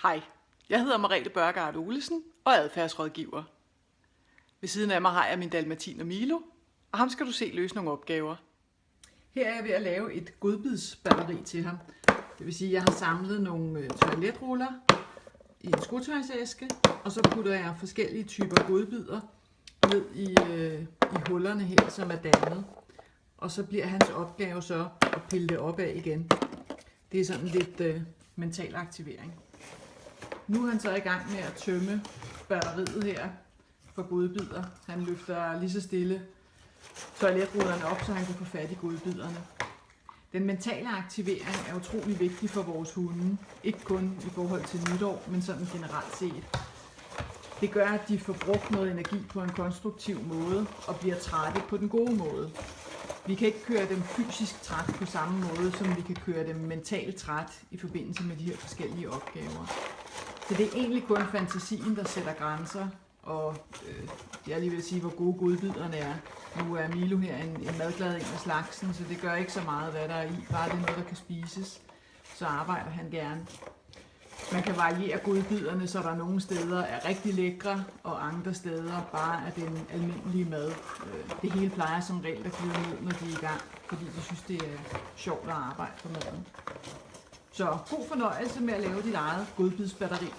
Hej, jeg hedder Merete Børgaard Olesen og er adfærdsrådgiver. Ved siden af mig har jeg min dalmatiner Milo, og ham skal du se løse nogle opgaver. Her er jeg ved at lave et godbidsbatteri til ham. Det vil sige, at jeg har samlet nogle toiletruller i en skotøjsæske, og så putter jeg forskellige typer godbidder ned i hullerne her, som er dannet. Og så bliver hans opgave så at pille det op af igen. Det er sådan lidt mental aktivering. Nu er han så i gang med at tømme batteriet her for godbidder. Han løfter lige så stille toiletrullerne op, så han kan få fat i godbidderne. Den mentale aktivering er utrolig vigtig for vores hunde. Ikke kun i forhold til nytår, men sådan generelt set. Det gør, at de får brugt noget energi på en konstruktiv måde og bliver trætte på den gode måde. Vi kan ikke køre dem fysisk træt på samme måde, som vi kan køre dem mentalt træt i forbindelse med de her forskellige opgaver. Så det er egentlig kun fantasien, der sætter grænser, og jeg er lige ved at sige, hvor gode godbidderne er. Nu er Milo her en madglad en af slagsen, så det gør ikke så meget, hvad der er i. Bare det er noget, der kan spises, så arbejder han gerne. Man kan variere godbidderne, så der nogle steder er rigtig lækre, og andre steder bare er den almindelige mad. Det hele plejer som regel at glide ned, når de er i gang, fordi de synes, det er sjovt at arbejde på maden. Så god fornøjelse med at lave dit eget godbidsbatteri.